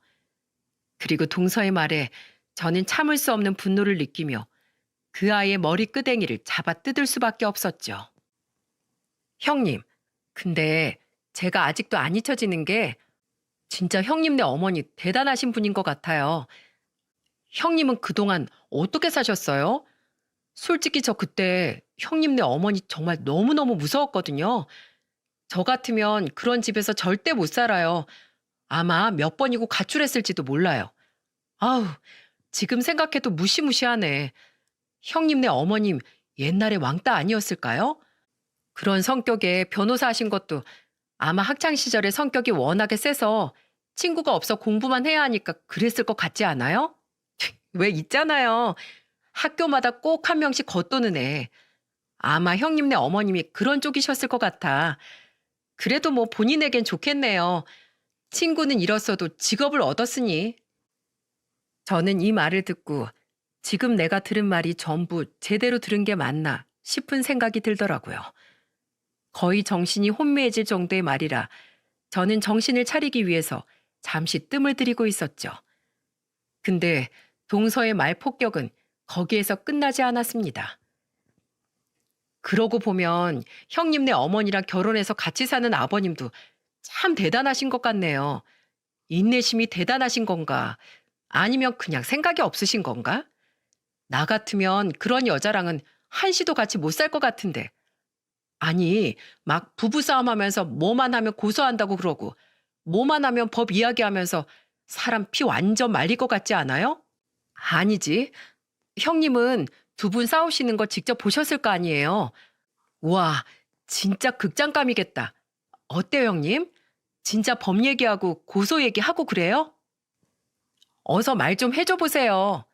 그리고 동서의 말에 저는 참을 수 없는 분노를 느끼며 그 아이의 머리 끄댕이를 잡아 뜯을 수밖에 없었죠. 형님, 근데 제가 아직도 안 잊혀지는 게 진짜 형님네 어머니 대단하신 분인 것 같아요. 형님은 그동안 어떻게 사셨어요? 솔직히 저 그때 형님네 어머니 정말 너무너무 무서웠거든요. 저 같으면 그런 집에서 절대 못 살아요. 아마 몇 번이고 가출했을지도 몰라요. 아우, 지금 생각해도 무시무시하네. 형님네 어머님 옛날에 왕따 아니었을까요? 그런 성격에 변호사 하신 것도 아마 학창시절에 성격이 워낙에 세서 친구가 없어 공부만 해야 하니까 그랬을 것 같지 않아요? 왜 있잖아요. 학교마다 꼭 한 명씩 겉도는 애. 아마 형님네 어머님이 그런 쪽이셨을 것 같아. 그래도 뭐 본인에겐 좋겠네요. 친구는 잃었어도 직업을 얻었으니. 저는 이 말을 듣고 지금 내가 들은 말이 전부 제대로 들은 게 맞나 싶은 생각이 들더라고요. 거의 정신이 혼미해질 정도의 말이라 저는 정신을 차리기 위해서 잠시 뜸을 들이고 있었죠. 근데 동서의 말 폭격은 거기에서 끝나지 않았습니다. 그러고 보면 형님네 어머니랑 결혼해서 같이 사는 아버님도 참 대단하신 것 같네요. 인내심이 대단하신 건가? 아니면 그냥 생각이 없으신 건가? 나 같으면 그런 여자랑은 한시도 같이 못 살 것 같은데. 아니, 막 부부싸움 하면서 뭐만 하면 고소한다고 그러고 뭐만 하면 법 이야기하면서 사람 피 완전 말릴 것 같지 않아요? 아니지. 형님은 두 분 싸우시는 거 직접 보셨을 거 아니에요. 우와, 진짜 극장감이겠다. 어때요, 형님? 진짜 법 얘기하고 고소 얘기하고 그래요? 어서 말 좀 해줘 보세요.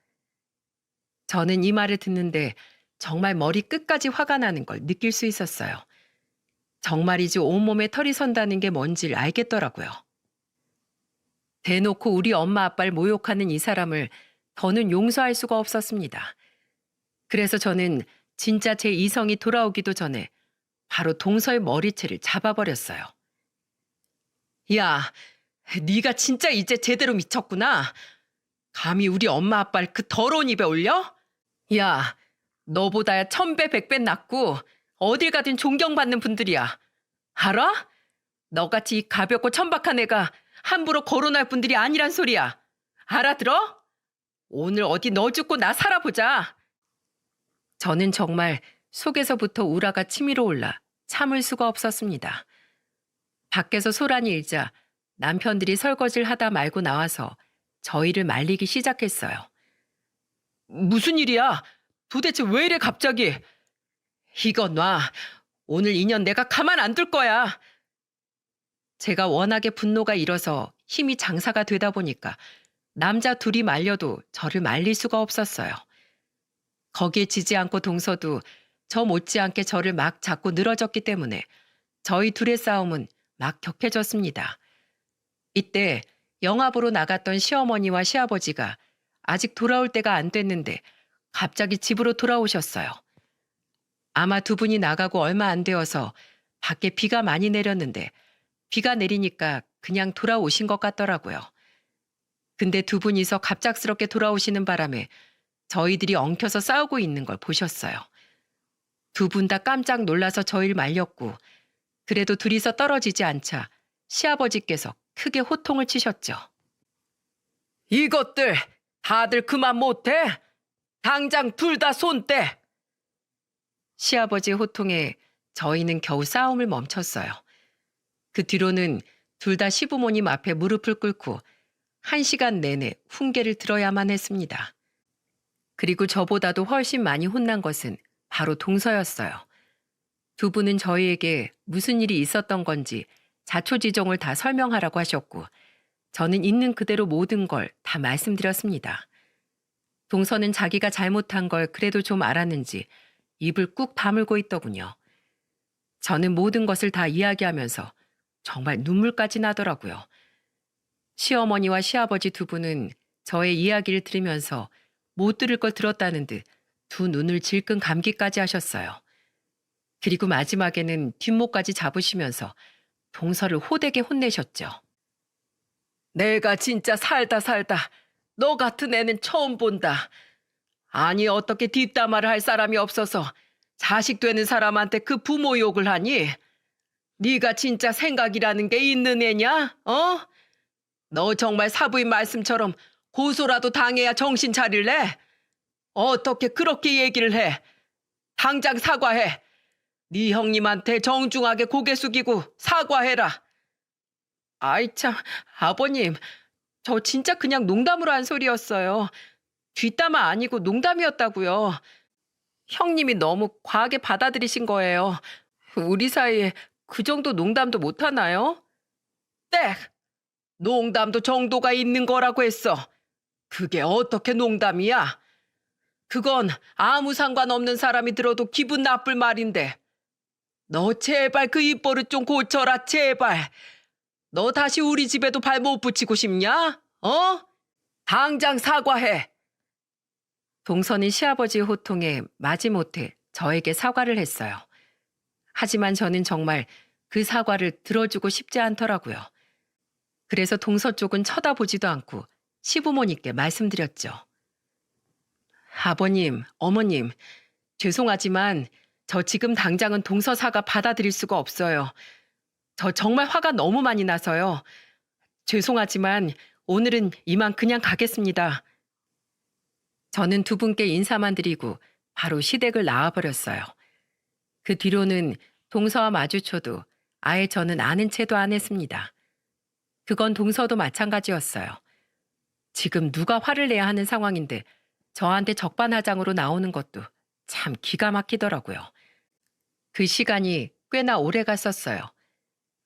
저는 이 말을 듣는데 정말 머리 끝까지 화가 나는 걸 느낄 수 있었어요. 정말이지 온몸에 털이 선다는 게 뭔지를 알겠더라고요. 대놓고 우리 엄마 아빠를 모욕하는 이 사람을 더는 용서할 수가 없었습니다. 그래서 저는 진짜 제 이성이 돌아오기도 전에 바로 동서의 머리채를 잡아버렸어요. 야, 네가 진짜 이제 제대로 미쳤구나. 감히 우리 엄마 아빠를 그 더러운 입에 올려? 야, 너보다야 1000배 100배 낫고 어딜 가든 존경받는 분들이야. 알아? 너같이 이 가볍고 천박한 애가 함부로 거론할 분들이 아니란 소리야. 알아들어? 오늘 어디 너 죽고 나 살아보자. 저는 정말 속에서부터 우라가 치밀어 올라 참을 수가 없었습니다. 밖에서 소란이 일자 남편들이 설거지를 하다 말고 나와서 저희를 말리기 시작했어요. 무슨 일이야? 도대체 왜 이래 갑자기? 이거 놔. 오늘 인연 내가 가만 안 둘 거야. 제가 워낙에 분노가 일어서 힘이 장사가 되다 보니까 남자 둘이 말려도 저를 말릴 수가 없었어요. 거기에 지지 않고 동서도 저 못지않게 저를 막 잡고 늘어졌기 때문에 저희 둘의 싸움은 막 격해졌습니다. 이때 영화 보러 나갔던 시어머니와 시아버지가 아직 돌아올 때가 안 됐는데 갑자기 집으로 돌아오셨어요. 아마 두 분이 나가고 얼마 안 되어서 밖에 비가 많이 내렸는데 비가 내리니까 그냥 돌아오신 것 같더라고요. 근데 두 분이서 갑작스럽게 돌아오시는 바람에 저희들이 엉켜서 싸우고 있는 걸 보셨어요. 두 분 다 깜짝 놀라서 저희를 말렸고 그래도 둘이서 떨어지지 않자 시아버지께서 크게 호통을 치셨죠. 이것들 다들 그만 못해? 당장 둘 다 손 떼! 시아버지의 호통에 저희는 겨우 싸움을 멈췄어요. 그 뒤로는 둘 다 시부모님 앞에 무릎을 꿇고 1시간 내내 훈계를 들어야만 했습니다. 그리고 저보다도 훨씬 많이 혼난 것은 바로 동서였어요. 두 분은 저희에게 무슨 일이 있었던 건지 자초지종을 다 설명하라고 하셨고 저는 있는 그대로 모든 걸 다 말씀드렸습니다. 동서는 자기가 잘못한 걸 그래도 좀 알았는지 입을 꾹 다물고 있더군요. 저는 모든 것을 다 이야기하면서 정말 눈물까지 나더라고요. 시어머니와 시아버지 두 분은 저의 이야기를 들으면서 못 들을 걸 들었다는 듯 두 눈을 질끈 감기까지 하셨어요. 그리고 마지막에는 뒷목까지 잡으시면서 동서를 호되게 혼내셨죠. 내가 진짜 살다 너 같은 애는 처음 본다. 아니 어떻게 뒷담화를 할 사람이 없어서 자식 되는 사람한테 그 부모 욕을 하니? 네가 진짜 생각이라는 게 있는 애냐? 어? 너 정말 사부인 말씀처럼 고소라도 당해야 정신 차릴래? 어떻게 그렇게 얘기를 해? 당장 사과해. 네 형님한테 정중하게 고개 숙이고 사과해라. 아이 참, 아버님. 저 진짜 그냥 농담으로 한 소리였어요. 뒷담화 아니고 농담이었다고요. 형님이 너무 과하게 받아들이신 거예요. 우리 사이에 그 정도 농담도 못하나요? 땡! 농담도 정도가 있는 거라고 했어. 그게 어떻게 농담이야? 그건 아무 상관없는 사람이 들어도 기분 나쁠 말인데. 너 제발 그 입버릇 좀 고쳐라, 제발. 너 다시 우리 집에도 발 못 붙이고 싶냐? 어? 당장 사과해. 동선이 시아버지의 호통에 마지못해 저에게 사과를 했어요. 하지만 저는 정말 그 사과를 들어주고 싶지 않더라고요. 그래서 동서 쪽은 쳐다보지도 않고 시부모님께 말씀드렸죠. 아버님, 어머님, 죄송하지만 저 지금 당장은 동서 사과 받아들일 수가 없어요. 저 정말 화가 너무 많이 나서요. 죄송하지만 오늘은 이만 그냥 가겠습니다. 저는 두 분께 인사만 드리고 바로 시댁을 나와버렸어요. 그 뒤로는 동서와 마주쳐도 아예 저는 아는 체도 안 했습니다. 그건 동서도 마찬가지였어요. 지금 누가 화를 내야 하는 상황인데 저한테 적반하장으로 나오는 것도 참 기가 막히더라고요. 그 시간이 꽤나 오래 갔었어요.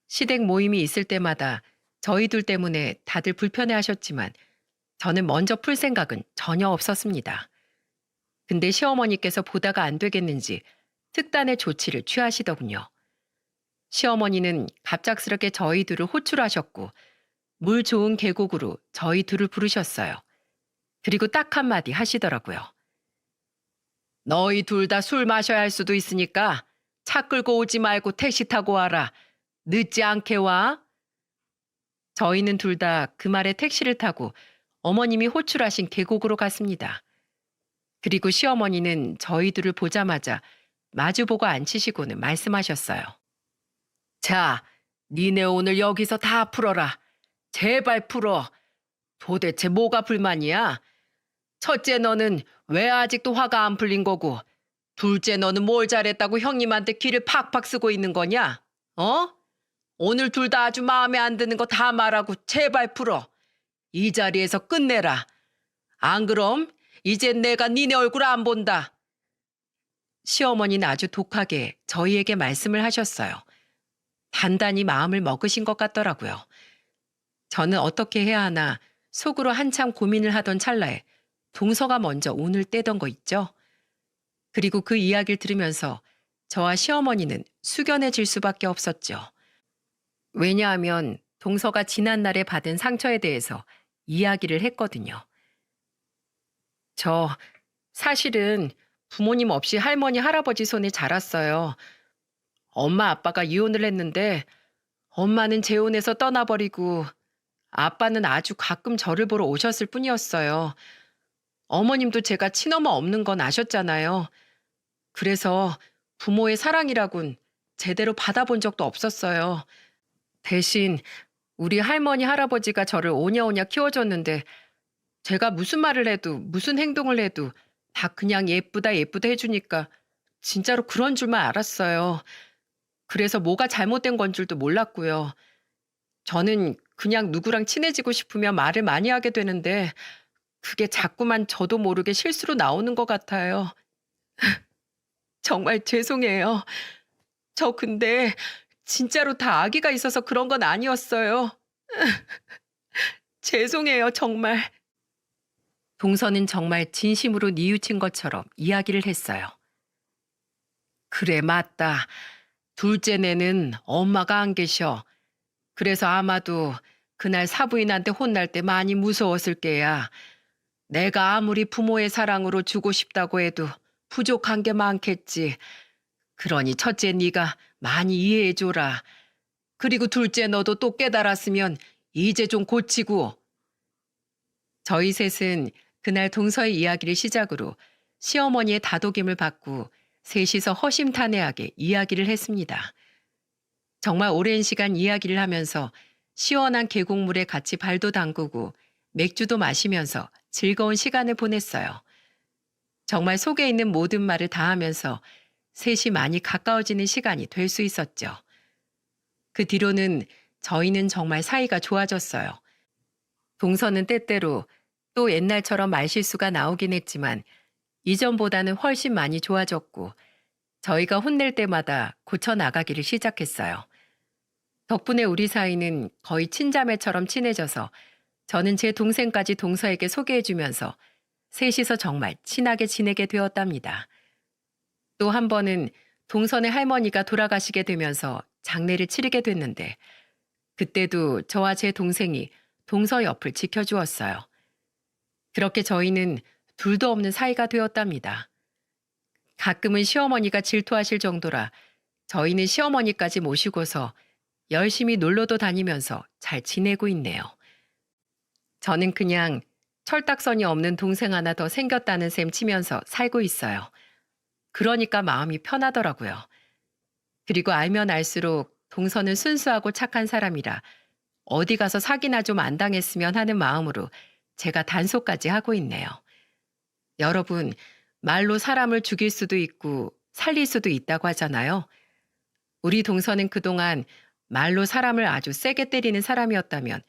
시댁 모임이 있을 때마다 저희 둘 때문에 다들 불편해하셨지만 저는 먼저 풀 생각은 전혀 없었습니다. 근데 시어머니께서 보다가 안 되겠는지 특단의 조치를 취하시더군요. 시어머니는 갑작스럽게 저희 둘을 호출하셨고 물 좋은 계곡으로 저희 둘을 부르셨어요. 그리고 딱 한마디 하시더라고요. 너희 둘 다 술 마셔야 할 수도 있으니까 차 끌고 오지 말고 택시 타고 와라. 늦지 않게 와. 저희는 둘 다 그 말에 택시를 타고 어머님이 호출하신 계곡으로 갔습니다. 그리고 시어머니는 저희 둘을 보자마자 마주보고 앉히시고는 말씀하셨어요. 자, 니네 오늘 여기서 다 풀어라. 제발 풀어. 도대체 뭐가 불만이야? 첫째 너는 왜 아직도 화가 안 풀린 거고 둘째 너는 뭘 잘했다고 형님한테 기를 팍팍 쓰고 있는 거냐? 어? 오늘 둘 다 아주 마음에 안 드는 거 다 말하고 제발 풀어. 이 자리에서 끝내라. 안 그럼 이젠 내가 니네 얼굴 안 본다. 시어머니는 아주 독하게 저희에게 말씀을 하셨어요. 단단히 마음을 먹으신 것 같더라고요. 저는 어떻게 해야 하나 속으로 한참 고민을 하던 찰나에 동서가 먼저 운을 떼던 거 있죠? 그리고 그 이야기를 들으면서 저와 시어머니는 숙연해질 수밖에 없었죠. 왜냐하면 동서가 지난날에 받은 상처에 대해서 이야기를 했거든요. 저 사실은 부모님 없이 할머니, 할아버지 손에 자랐어요. 엄마, 아빠가 이혼을 했는데 엄마는 재혼해서 떠나버리고 아빠는 아주 가끔 저를 보러 오셨을 뿐이었어요. 어머님도 제가 친엄마 없는 건 아셨잖아요. 그래서 부모의 사랑이라곤 제대로 받아본 적도 없었어요. 대신 우리 할머니, 할아버지가 저를 오냐오냐 키워줬는데 제가 무슨 말을 해도 무슨 행동을 해도 다 그냥 예쁘다 예쁘다 해주니까 진짜로 그런 줄만 알았어요. 그래서 뭐가 잘못된 건 줄도 몰랐고요. 저는 그냥 누구랑 친해지고 싶으면 말을 많이 하게 되는데 그게 자꾸만 저도 모르게 실수로 나오는 것 같아요. 정말 죄송해요. 저 근데 진짜로 다 악의가 있어서 그런 건 아니었어요. 죄송해요, 정말. 동서는 정말 진심으로 뉘우친 것처럼 이야기를 했어요. 그래, 맞다. 둘째네는 엄마가 안 계셔. 그래서 아마도 그날 사부인한테 혼날 때 많이 무서웠을 게야. 내가 아무리 부모의 사랑으로 주고 싶다고 해도 부족한 게 많겠지. 그러니 첫째 네가 많이 이해해줘라. 그리고 둘째 너도 또 깨달았으면 이제 좀 고치고. 저희 셋은 그날 동서의 이야기를 시작으로 시어머니의 다독임을 받고 셋이서 허심탄회하게 이야기를 했습니다. 정말 오랜 시간 이야기를 하면서 시원한 계곡물에 같이 발도 담그고 맥주도 마시면서 즐거운 시간을 보냈어요. 정말 속에 있는 모든 말을 다 하면서 셋이 많이 가까워지는 시간이 될 수 있었죠. 그 뒤로는 저희는 정말 사이가 좋아졌어요. 동서는 때때로 또 옛날처럼 말실수가 나오긴 했지만 이전보다는 훨씬 많이 좋아졌고 저희가 혼낼 때마다 고쳐나가기를 시작했어요. 덕분에 우리 사이는 거의 친자매처럼 친해져서 저는 제 동생까지 동서에게 소개해주면서 셋이서 정말 친하게 지내게 되었답니다. 또 한 번은 동선의 할머니가 돌아가시게 되면서 장례를 치르게 됐는데 그때도 저와 제 동생이 동서 옆을 지켜주었어요. 그렇게 저희는 둘도 없는 사이가 되었답니다. 가끔은 시어머니가 질투하실 정도라 저희는 시어머니까지 모시고서 열심히 놀러도 다니면서 잘 지내고 있네요. 저는 그냥 철딱선이 없는 동생 하나 더 생겼다는 셈 치면서 살고 있어요. 그러니까 마음이 편하더라고요. 그리고 알면 알수록 동서는 순수하고 착한 사람이라 어디 가서 사기나 좀 안 당했으면 하는 마음으로 제가 단속까지 하고 있네요. 여러분, 말로 사람을 죽일 수도 있고 살릴 수도 있다고 하잖아요. 우리 동서는 그동안 말로 사람을 아주 세게 때리는 사람이었다면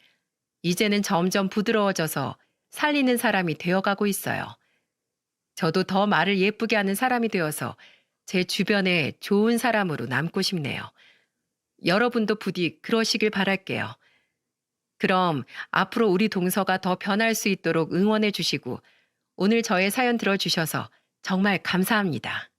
이제는 점점 부드러워져서 살리는 사람이 되어가고 있어요. 저도 더 말을 예쁘게 하는 사람이 되어서 제 주변에 좋은 사람으로 남고 싶네요. 여러분도 부디 그러시길 바랄게요. 그럼 앞으로 우리 동서가 더 변할 수 있도록 응원해 주시고 오늘 저의 사연 들어주셔서 정말 감사합니다.